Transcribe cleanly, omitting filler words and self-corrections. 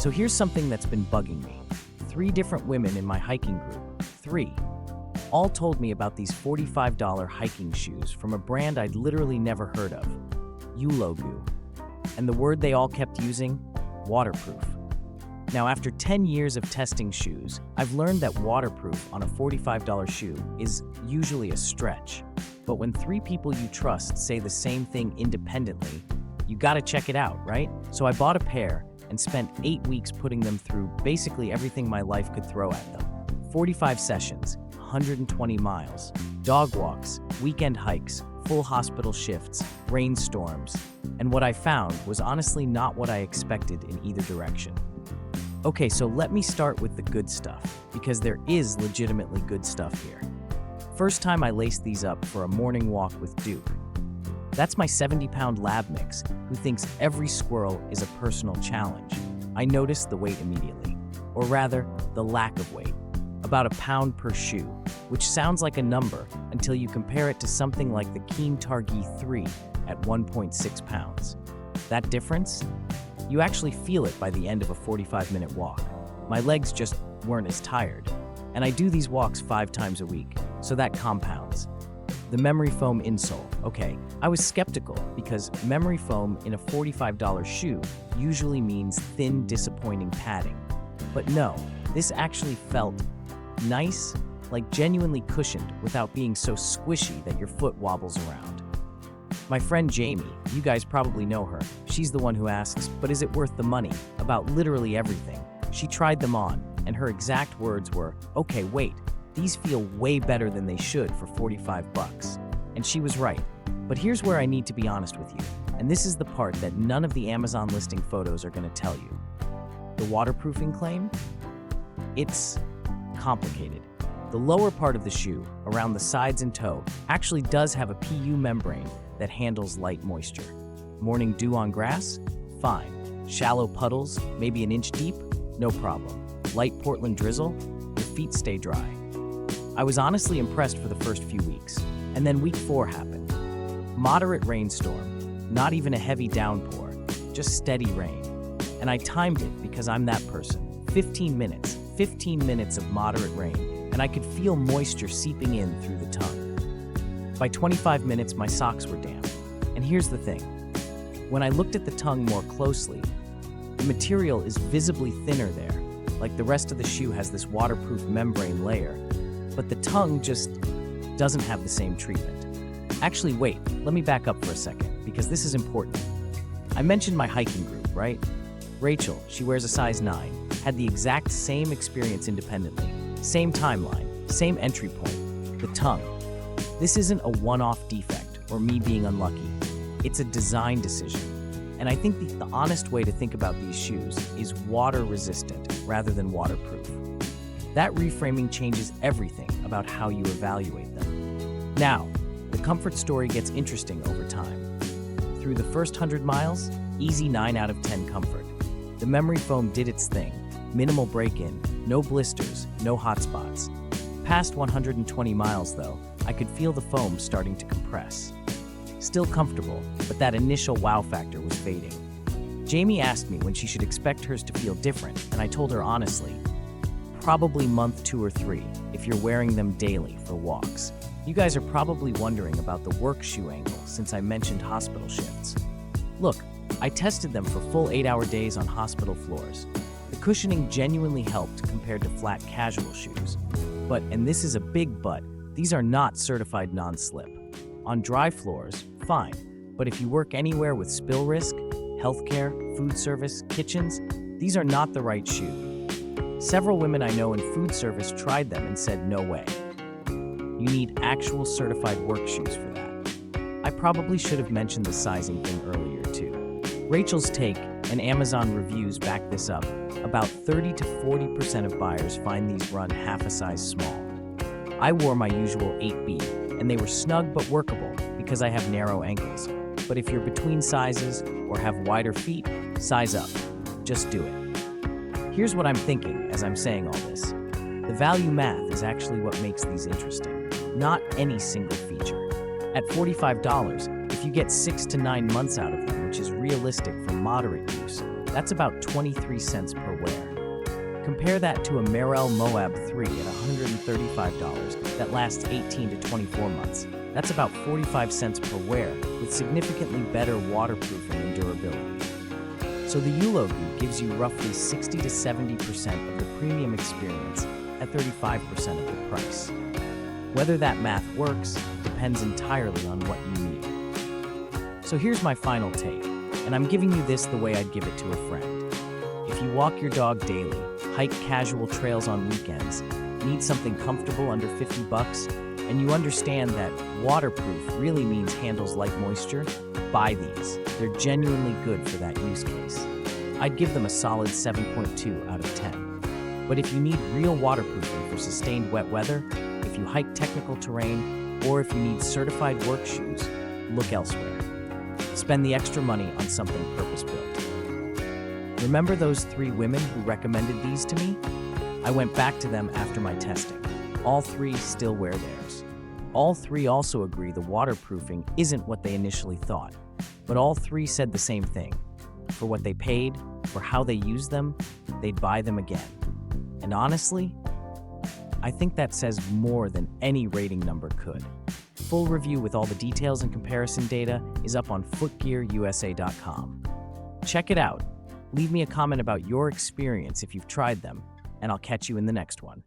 So here's something that's been bugging me. 3 different women in my hiking group, 3, all told me about these $45 hiking shoes from a brand I'd literally never heard of, ULOGU. And the word they all kept using? Waterproof. Now, after 10 years of testing shoes, I've learned that waterproof on a $45 shoe is usually a stretch. But when 3 people you trust say the same thing independently, you gotta check it out, right? So I bought a pair and spent 8 weeks putting them through basically everything my life could throw at them. 45 sessions, 120 miles, dog walks, weekend hikes, full hospital shifts, rainstorms, and what I found was honestly not what I expected in either direction. Okay, so let me start with the good stuff, because there is legitimately good stuff here. First time I laced these up for a morning walk with Duke. That's my 70-pound lab mix, who thinks every squirrel is a personal challenge. I noticed the weight immediately, or rather, the lack of weight. About a pound per shoe, which sounds like a number until you compare it to something like the Keen Targhee 3 at 1.6 pounds. That difference? You actually feel it by the end of a 45-minute walk. My legs just weren't as tired. And I do these walks 5 times a week, so that compounds. The memory foam insole. Okay, I was skeptical because memory foam in a $45 shoe usually means thin, disappointing padding. But no, this actually felt nice, like genuinely cushioned without being so squishy that your foot wobbles around. My friend Jamie, you guys probably know her, she's the one who asks, but is it worth the money? About literally everything. She tried them on, and her exact words were, okay, wait, these feel way better than they should for 45 bucks. And she was right. But here's where I need to be honest with you, and this is the part that none of the Amazon listing photos are going to tell you. The waterproofing claim? It's complicated. The lower part of the shoe, around the sides and toe, actually does have a PU membrane that handles light moisture. Morning dew on grass? Fine. Shallow puddles, maybe an inch deep? No problem. Light Portland drizzle? Your feet stay dry. I was honestly impressed for the first few weeks, and then week 4 happened. Moderate rainstorm, not even a heavy downpour, just steady rain. And I timed it because I'm that person. 15 minutes of moderate rain, and I could feel moisture seeping in through the tongue. By 25 minutes, my socks were damp. And here's the thing. When I looked at the tongue more closely, the material is visibly thinner there, like the rest of the shoe has this waterproof membrane layer, but the tongue just doesn't have the same treatment. Actually, wait, let me back up for a second, because this is important. I mentioned my hiking group, right? Rachel, she wears a size 9, had the exact same experience independently, same timeline, same entry point, the tongue. This isn't a one-off defect or me being unlucky. It's a design decision. And I think the honest way to think about these shoes is water-resistant rather than waterproof. That reframing changes everything about how you evaluate them. Now, the comfort story gets interesting over time. Through the first 100 miles, easy 9 out of 10 comfort. The memory foam did its thing. Minimal break-in, no blisters, no hot spots. Past 120 miles, though, I could feel the foam starting to compress. Still comfortable, but that initial wow factor was fading. Jamie asked me when she should expect hers to feel different, and I told her honestly, probably month 2 or 3, if you're wearing them daily for walks. You guys are probably wondering about the work shoe angle since I mentioned hospital shifts. Look, I tested them for full 8-hour days on hospital floors. The cushioning genuinely helped compared to flat casual shoes. But, and this is a big but, these are not certified non-slip. On dry floors, fine, but if you work anywhere with spill risk, healthcare, food service, kitchens, these are not the right shoe. Several women I know in food service tried them and said no way. You need actual certified work shoes for that. I probably should have mentioned the sizing thing earlier too. Rachel's take and Amazon reviews back this up. About 30 to 40% of buyers find these run half a size small. I wore my usual 8B, and they were snug but workable because I have narrow ankles. But if you're between sizes or have wider feet, size up. Just do it. Here's what I'm thinking as I'm saying all this. The value math is actually what makes these interesting, not any single feature. At $45, if you get 6 to 9 months out of them, which is realistic for moderate use, That's about 23 cents per wear. Compare that to a Merrell Moab 3 at $135 that lasts 18 to 24 months. That's about 45 cents per wear, with significantly better waterproofing and durability. So the ULOGU gives you roughly 60 to 70% of the premium experience at 35% of the price. Whether that math works depends entirely on what you need. So here's my final take, and I'm giving you this the way I'd give it to a friend. If you walk your dog daily, hike casual trails on weekends, need something comfortable under $50, and you understand that waterproof really means handles light moisture, buy these. They're genuinely good for that use case. I'd give them a solid 7.2 out of 10. But if you need real waterproofing for sustained wet weather, if you hike technical terrain, or if you need certified work shoes, look elsewhere. Spend the extra money on something purpose-built. Remember those 3 women who recommended these to me? I went back to them after my testing. All 3 still wear theirs. All 3 also agree the waterproofing isn't what they initially thought, but all 3 said the same thing. For what they paid, for how they use them, they'd buy them again. And honestly, I think that says more than any rating number could. Full review with all the details and comparison data is up on Footgearusa.com. Check it out. Leave me a comment about your experience if you've tried them, and I'll catch you in the next one.